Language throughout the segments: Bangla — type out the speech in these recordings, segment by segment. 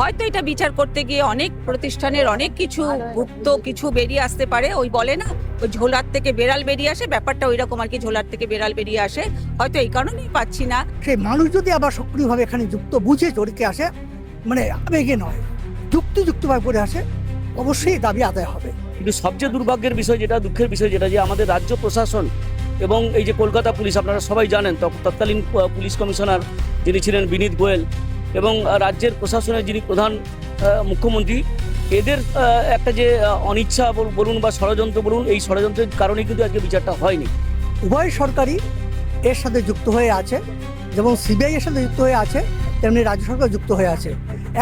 হয়তো এটা বিচার করতে গিয়ে অনেক প্রতিষ্ঠানের অনেক কিছু গুপ্ত কিছু বেরিয়ে আসতে পারে। ওই বলে না, ওই ঝোলার থেকে বেড়াল বেরিয়ে আসে, ব্যাপারটা ওই রকম আর কি, ঝোলার থেকে বেড়াল বেরিয়ে আসে। হয়তো এই কারণেই পাচ্ছি না। সেই মানুষ যদি আবার সক্রিয়ভাবে এখানে যুক্ত বুঝে চরিত্রে আসে, মানে আবেগে নয়, যুক্তিযুক্তভাবে করে আসে, অবশ্যই দাবি আদায় হবে। কিন্তু সবচেয়ে দুর্ভাগ্যের বিষয় যেটা, দুঃখের বিষয় যেটা, যে আমাদের রাজ্য প্রশাসন এবং এই যে কলকাতা পুলিশ, আপনারা সবাই জানেন, তৎকালীন পুলিশ কমিশনার যিনি ছিলেন বিনীত গোয়েল, এবং রাজ্যের প্রশাসনের যিনি প্রধান মুখ্যমন্ত্রী, এদের একটা যে অনিচ্ছা বলুন বা ষড়যন্ত্র বলুন, এই ষড়যন্ত্রের কারণে কিন্তু আজকে বিচারটা হয়নি। উভয় সরকারই এর সাথে যুক্ত হয়ে আছে, যেমন সিবিআই এর সাথে যুক্ত হয়ে আছে, তেমনি রাজ্য সরকার যুক্ত হয়ে আছে।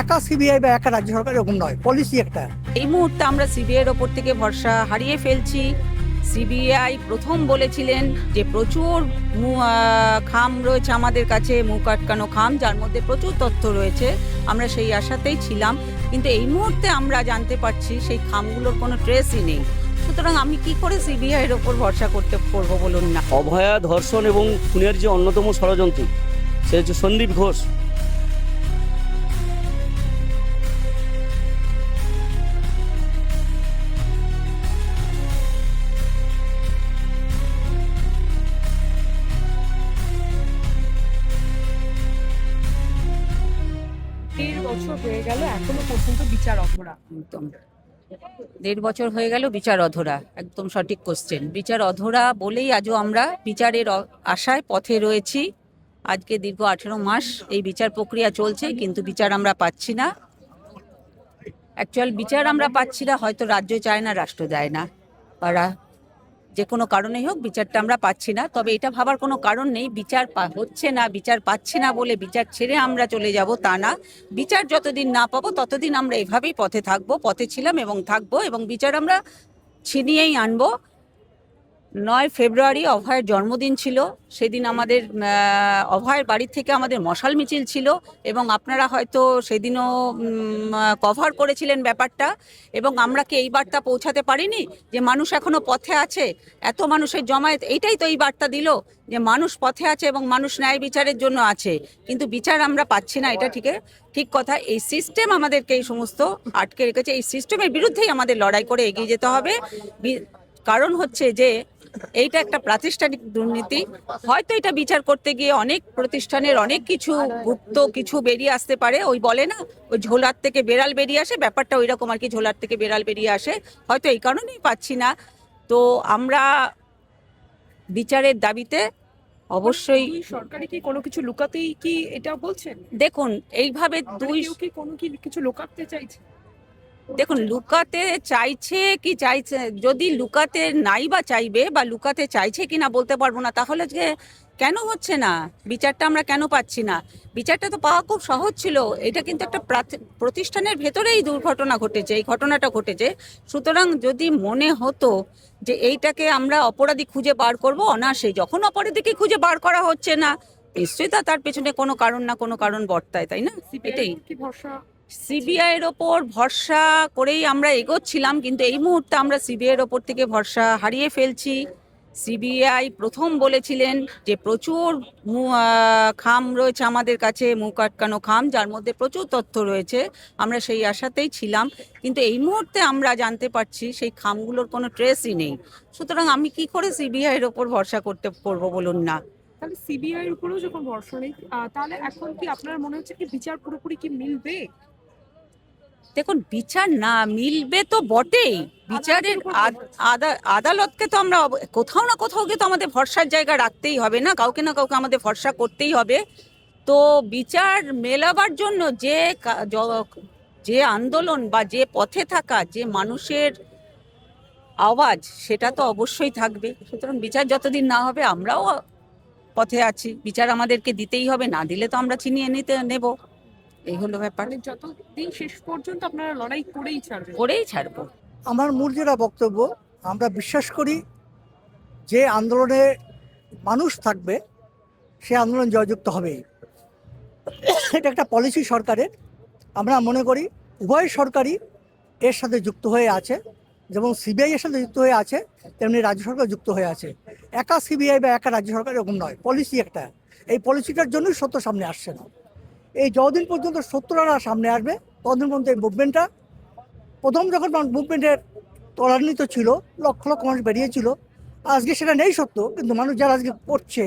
একা সিবিআই বা একা রাজ্য সরকার এরকম নয়, পলিসি একটা। এই মুহূর্তে আমরা সিবিআই এর ওপর থেকে ভরসা হারিয়ে ফেলছি। সিবিআই প্রথম বলেছিলেন যে প্রচুর খাম রয়েছে আমাদের কাছে, মুখ আটকানো খাম, যার মধ্যে প্রচুর তথ্য রয়েছে। আমরা সেই আশাতেই ছিলাম, কিন্তু এই মুহূর্তে আমরা জানতে পারছি সেই খামগুলোর কোনো ট্রেসই নেই। সুতরাং আমি কি করে সিবিআই এর ওপর ভরসা করবো বলুন না। অভয়া ধর্ষণ এবং খুনের যে অন্যতম ষড়যন্ত্রী, সে হচ্ছে সন্দীপ ঘোষ। বছর হয়ে গেল, এখনো পর্যন্ত বিচার অধরা। একদম 1.5 বছর হয়ে গেল বিচার অধরা। একদম সঠিক কোশ্চেন। বিচার অধরা বলেই আজও আমরা বিচারের আশায় পথে রয়েছি। আজকে দীর্ঘ 18 মাস এই বিচার প্রক্রিয়া চলছে, কিন্তু বিচার আমরা পাচ্ছি না। অ্যাকচুয়াল বিচার আমরা পাচ্ছি না, হয়তো রাজ্য চায় না, রাষ্ট্র দেয় না, বা যে কোনো কারণেই হোক বিচারটা আমরা পাচ্ছি না। তবে এটা ভাবার কোনো কারণ নেই, বিচার হচ্ছে না, বিচার পাচ্ছি না বলে বিচার ছেড়ে আমরা চলে যাব তা না। বিচার যতদিন না পাবো ততদিন আমরা এভাবেই পথে থাকবো, পথে ছিলাম এবং থাকবো, এবং বিচার আমরা ছিনিয়েই আনবো। 9 ফেব্রুয়ারি অভয়ের জন্মদিন ছিল। সেদিন আমাদের অভয়ের বাড়ি থেকে আমাদের মশাল মিছিল ছিল, এবং আপনারা হয়তো সেদিনও কভার করেছিলেন ব্যাপারটা। এবং আমরা কি এই বার্তা পৌঁছাতে পারিনি যে মানুষ এখনো পথে আছে? এত মানুষের জমায়েত, এইটাই তো এই বার্তা দিল যে মানুষ পথে আছে এবং মানুষ ন্যায় বিচারের জন্য আছে। কিন্তু বিচার আমরা পাচ্ছি না, এটা ঠিক কথা। এই সিস্টেম আমাদেরকে এই সমস্ত আটকে রেখেছে। এই সিস্টেমের বিরুদ্ধেই আমাদের লড়াই করে এগিয়ে যেতে হবে। কারণ হচ্ছে যে এইটা একটা প্রাতিষ্ঠানিক দুর্নীতি। হয়তো এটা বিচার করতে গিয়ে অনেক প্রতিষ্ঠানের অনেক কিছু গুপ্ত কিছু বেরিয়ে আসতে পারে। ওই বলে না, ওই ঝোলার থেকে বেড়াল বেরিয়ে আসে, ব্যাপারটা ওই রকম আর কি, ঝোলার থেকে বেড়াল বেরিয়ে আসে। হয়তো এই কারণেই পাচ্ছি না। তো আমরা বিচারের দাবিতে অবশ্যই। সরকারি কি কোনো কিছু লুকাতেই কি এটা বলছেন? দেখুন, এইভাবে কিছু লুকাতে চাইছে? দেখুন, লুকাতে চাইছে কি চাইছে, যদি লুকাতে নাই বা চাইবে, বা লুকাতে চাইছে কিনা বলতে পারবো না। তাহলে যে কেন হচ্ছে না বিচারটা, আমরা কেন পাচ্ছি না? বিচারটা তো পাওয়া খুব সহজ ছিল। এটা কিন্তু একটা প্রতিষ্ঠানের ভেতরেই দুর্ঘটনা ঘটেছে, এই ঘটনাটা ঘটেছে। সুতরাং যদি মনে হতো যে এইটাকে আমরা অপরাধী খুঁজে বার করব অনায়াসেই, যখন অপরাধীকে খুঁজে বার করা হচ্ছে না, নিশ্চয়ই তার পেছনে কোনো কারণ না কোনো কারণ বর্তায়, তাই না? এটাই কি ভরসা? সিবিআই এর ওপর ভরসা করেই আমরা এগোচ্ছিলাম, কিন্তু এই মুহূর্তে আমরা সিবিআই এর ওপর থেকে ভরসা হারিয়ে ফেলছি। সিবিআই প্রথম বলেছিলেন যে প্রচুর খাম রয়েছে আমাদের কাছে, মুখ আটকানো খাম, যার মধ্যে প্রচুর তথ্য রয়েছে। আমরা সেই আশাতেই ছিলাম, কিন্তু এই মুহূর্তে আমরা জানতে পারছি সেই খামগুলোর কোনো ট্রেসই নেই। সুতরাং আমি কি করে সিবিআই এর ওপর ভরসা করবো বলুন না। তাহলে সিবিআই এর উপরেও যখন ভরসা নেই, তাহলে এখন কি আপনার মনে হচ্ছে কি বিচার পুরোপুরি কি মিলবে? দেখুন, বিচার না মিলবে তো বটেই। বিচারের আদালতকে তো আমরা কোথাও না কোথাও তো আমাদের ভরসার জায়গা রাখতেই হবে, না কাউকে আমাদের ভরসা করতেই হবে। তো বিচার মেলাবার জন্য যে আন্দোলন বা যে পথে থাকা যে মানুষের আওয়াজ, সেটা তো অবশ্যই থাকবে। সুতরাং বিচার যতদিন না হবে আমরাও পথে আছি। বিচার আমাদেরকে দিতেই হবে, না দিলে তো আমরা ছিনিয়ে নেব। এই হলো ব্যাপার। যতদিন শেষ পর্যন্ত আপনারা লড়াই করেই ছাড়বো। আমার মূল যেটা বক্তব্য, আমরা বিশ্বাস করি যে আন্দোলনে মানুষ থাকবে সে আন্দোলন জয়যুক্ত হবেই। এটা একটা পলিসি সরকারের। আমরা মনে করি উভয় সরকারই এর সাথে যুক্ত হয়ে আছে, যেমন সিবিআই এর সাথে যুক্ত হয়ে আছে, তেমনি রাজ্য সরকার যুক্ত হয়ে আছে। একা সিবিআই বা একা রাজ্য সরকার এরকম নয়, পলিসি একটা। এই পলিসিটার জন্যই সত্য সামনে আসছে না। এই যতদিন পর্যন্ত সত্যটা সামনে আসবে ততদিন পর্যন্ত এই মুভমেন্টটা প্রথম যখন মুভমেন্টের ত্বরান্বিত ছিল, লক্ষ লক্ষ মানুষ বেরিয়েছিল, আজকে সেটা নেই সত্য, কিন্তু মানুষ যারা আজকে করছে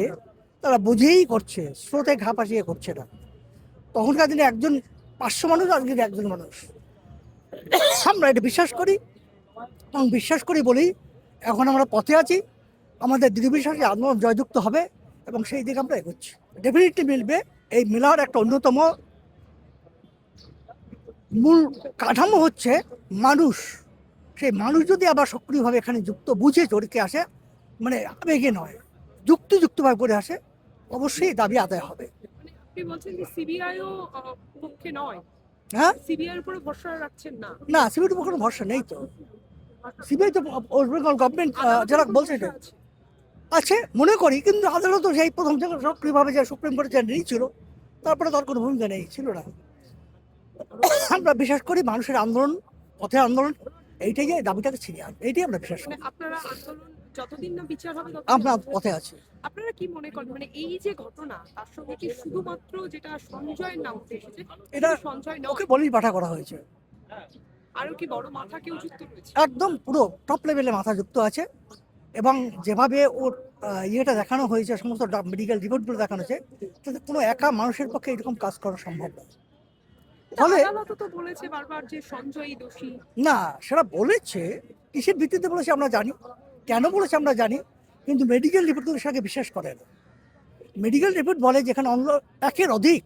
তারা বুঝেই করছে, স্রোতে ঘা পাশিয়ে করছে না। তখনকার দিনে একজন 500 মানুষ, আজকে একজন মানুষ। আমরা এটা বিশ্বাস করি এবং বিশ্বাস করি বলেই এখন আমরা পথে আছি। আমাদের দৃঢ় বিশ্বাসে আন্দোলন জয়যুক্ত হবে এবং সেই দিকে আমরা এগোচ্ছি। ডেফিনেটলি মিলবে। এই মেলার একটা অন্যতম মূল কাঠামো হচ্ছে মানুষ। সেই মানুষ যদি আবার সক্রিয়ভাবে এখানে যুক্ত বুঝে চড়কে আসে, মানে আবেগে নয়, যুক্তিযুক্তভাবে করে আসে, অবশ্যই দাবি আদায় হবে। মানে আপনি বলছেন যে সিবিআইও পক্ষে নয়, হ্যাঁ, সিবিআই এর উপরে ভরসা রাখছেন না? না, সিবিআইয়ের উপর কোনো ভরসা নেই তো। সিবিআই তো ওয়েস্ট বেঙ্গল গভর্নমেন্ট যারা বলছে এটা আছে মনে করি, কিন্তু আদালত সেই প্রথম থেকে সক্রিয়ভাবে যে সুপ্রিম কোর্টে যা নিয়েছিল, তারপরে তার কোনো ভূমিকা নেই, ছিল না। আমরা বিশ্বাস করি মানুষের আন্দোলন, পথে আন্দোলন, এইটাই যে দাবিটাকে ছিনিয়ে আনবে, এইটাই আমরা বিশ্বাস করি। মানে আপনারা আন্দোলন যতদিন না বিচার হবে আমরা পথে আছি। আপনারা কি মনে করেন, মানে এই যে ঘটনা, তার সঙ্গে কি শুধুমাত্র যেটা সঞ্জয়ের নাম উঠে এসেছে, এটা সঞ্জয় ওকে নয়, বলেই পাঠা করা হয়েছে। আরো কি বড় মাথা কেউ যুক্ত রয়েছে? একদম পুরো টপ লেভেলে মাথা যুক্ত আছে, এবং যেভাবে ওর ইয়েটা দেখানো হয়েছে, সমস্ত মেডিকেল রিপোর্টগুলো দেখানো হয়েছে, তাতে কোনো একা মানুষের পক্ষে এরকম কাজ করা সম্ভব না। ফলে আদালত তো বলেছে বারবার যে সঞ্জয়ই দোষী। না, সেটা বলেছে, কিসের ভিত্তিতে বলেছে আমরা জানি, কেন বলেছে আমরা জানি, কিন্তু মেডিকেল রিপোর্ট কিন্তু সেটাকে বিশ্বাস করে না। মেডিকেল রিপোর্ট বলে যেখানে অন্য একের অধিক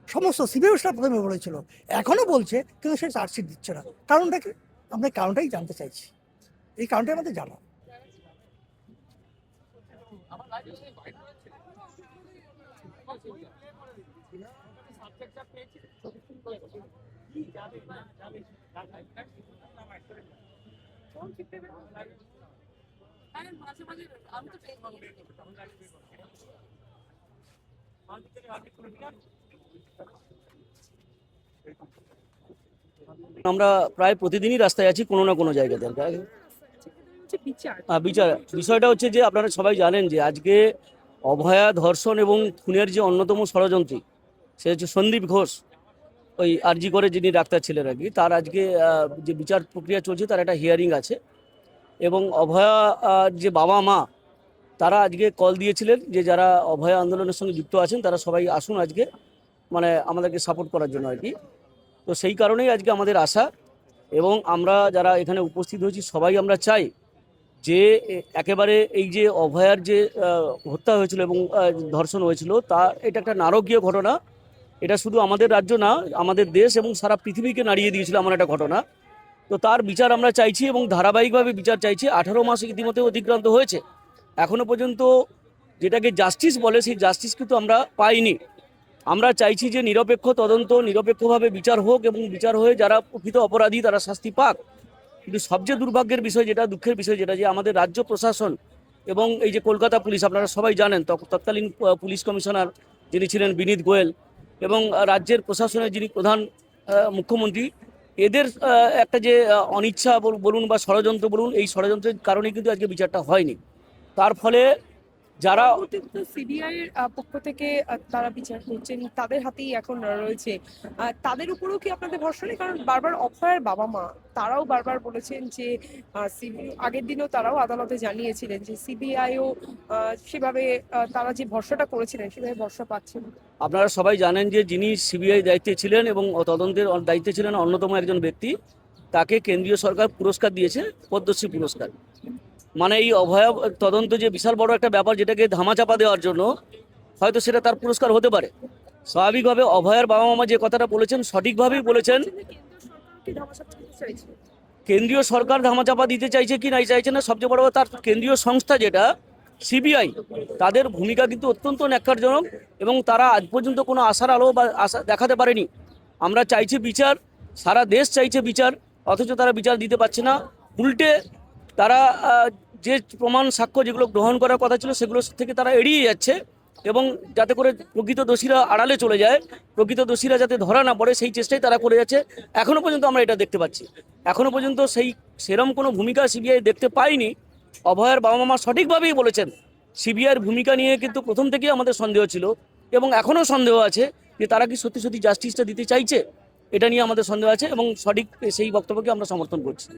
সমস্ত সিবিআই স্টাফ প্রথমে বলেছিল, এখনো বলছে, কিন্তু সে চার্জশিট দিচ্ছে না। কারণটা কি? আমরা কারণটাই জানতে চাইছি, এই কারণটাই আমাদের জানা। আমরা প্রায় প্রতিদিনই রাস্তায় আছি কোনো না কোনো জায়গাতে। বিচার বিচার বিষয়টা হচ্ছে যে আপনারা সবাই জানেন যে আজকে অভয়া ধর্ষণ এবং খুনের যে অন্যতম ষড়যন্ত্রী, সে হচ্ছে সন্দীপ ঘোষ, ওই আরজি করে যিনি ডাক্তার ছিলেন আর কি, তার আজকে যে বিচার প্রক্রিয়া চলছে, তার একটা হিয়ারিং আছে। এবং অভয়া যে বাবা মা, তারা আজকে কল দিয়েছিলেন যে যারা অভয়া আন্দোলনের সঙ্গে যুক্ত আছেন তারা সবাই আসুন আজকে, মানে আমাদেরকে সাপোর্ট করার জন্য আর কি। তো সেই কারণেই আজকে আমাদের আশা, এবং আমরা যারা এখানে উপস্থিত হয়েছি সবাই আমরা চাই যে একেবারে এই যে অভয়ার যে হত্যা হয়েছিল এবং ধর্ষণ হয়েছিল, তা এটা একটা নারকীয় ঘটনা। এটা শুধু আমাদের রাজ্য না, আমাদের দেশ এবং সারা পৃথিবীকে নাড়িয়ে দিয়েছিল এমন একটা ঘটনা। তো তার বিচার আমরা চাইছি এবং ধারাবাহিকভাবে বিচার চাইছি। 18 মাস ইতিমধ্যে অতিক্রান্ত হয়েছে, এখনো পর্যন্ত যেটাকে জাস্টিস বলে সেই জাস্টিস কিন্তু আমরা পাইনি। আমরা চাইছি যে নিরপেক্ষ তদন্ত, নিরপেক্ষভাবে বিচার হোক এবং বিচার হয়ে যারা প্রকৃত অপরাধী তারা শাস্তি পাক। কিন্তু সবচেয়ে দুর্ভাগ্যের বিষয় যেটা, দুঃখের বিষয় যেটা, যে আমাদের রাজ্য প্রশাসন এবং এই যে কলকাতা পুলিশ, আপনারা সবাই জানেন তৎকালীন পুলিশ কমিশনার যিনি ছিলেন বিনীত গোয়েল, এবং রাজ্যের প্রশাসনের যিনি প্রধান মুখ্যমন্ত্রী, এদের একটা যে অনিচ্ছা বলুন বা ষড়যন্ত্র বলুন, এই ষড়যন্ত্রের কারণে কিন্তু আজকে বিচারটা হয়নি। তার ফলে যারা সিবিআই এর পক্ষ থেকে তারা বিচার করছেন, তাদের হাতেই এখন রয়েছে, তাদের উপরেও কি আপনাদের ভরসা নেই? কারণ বারবার অভয়ের বাবা মা তারাও বারবার বলেছেন যে আগের দিনও তারাও আদালতে জানিয়েছিলেন যে সিবিআইও সেভাবে তারা যে ভরসাটা করেছিলেন সেভাবে ভরসা পাচ্ছেন। আপনারা সবাই জানেন যে যিনি সিবিআই দায়িত্বে ছিলেন এবং তদন্তের দায়িত্বে ছিলেন অন্যতম একজন ব্যক্তি, তাকে কেন্দ্রীয় সরকার পুরস্কার দিয়েছে, পদ্মশ্রী পুরস্কার। মানে এই অভয়া তদন্ত যে বিশাল বড় একটা ব্যাপার, যেটাকে ধামাচাপা দেওয়ার জন্য হয়তো সেটা তার পুরস্কার হতে পারে। স্বাভাবিকভাবে অভয়ার বাবা মা যে কথাটা বলেছেন সঠিকভাবেই বলেছেন। কেন্দ্রীয় সরকার ধামাচাপা দিতে চাইছে কি নাই চাইছে না, সবচেয়ে বড় তার কেন্দ্রীয় সংস্থা যেটা সিবিআই, তাদের ভূমিকা কিন্তু অত্যন্ত ন্যাক্কারজনক এবং তারা আজ পর্যন্ত কোনো আশার আলো বা আশা দেখাতে পারেনি। আমরা চাইছি বিচার, সারা দেশ চাইছে বিচার, অথচ তারা বিচার দিতে পারছে না। উল্টে তারা যে প্রমাণ সাক্ষ্য যেগুলো গ্রহণ করার কথা ছিল সেগুলো থেকে তারা এড়িয়ে যাচ্ছে, এবং যাতে করে প্রকৃত দোষীরা আড়ালে চলে যায়, প্রকৃত দোষীরা যাতে ধরা না পড়ে সেই চেষ্টাই তারা করে যাচ্ছে। এখনো পর্যন্ত আমরা এটা দেখতে পাচ্ছি, এখনো পর্যন্ত সেরম কোনো ভূমিকা সিবিআই দেখতে পাইনি। অভয়ের বাবা মা সঠিকভাবেই বলেছেন, সিবিআইয়ের ভূমিকা নিয়ে কিন্তু প্রথম থেকেই আমাদের সন্দেহ ছিল এবং এখনও সন্দেহ আছে যে তারা কি সত্যি সত্যি জাস্টিসটা দিতে চাইছে। এটা নিয়ে আমাদের সন্দেহ আছে এবং সঠিক সেই বক্তব্যকে আমরা সমর্থন করছি।